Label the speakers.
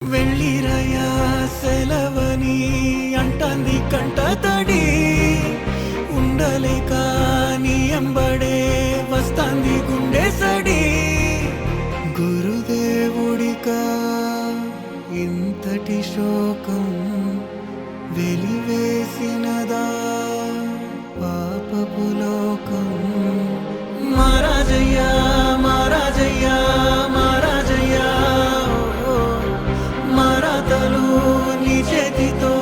Speaker 1: వెళ్ళిరయా సెలవని అంటాంది కంట తడి ఉండలేక నీ ఎంబడే వస్తాంది గుండె సడి గురుదేవుడికా ఇంతటి శోకం వెలివేసినదా పాపపు లోకం మహారాజయ్యా మహారాజయ్యా మహారాజయ్యా మారాతలు నీ చేతితో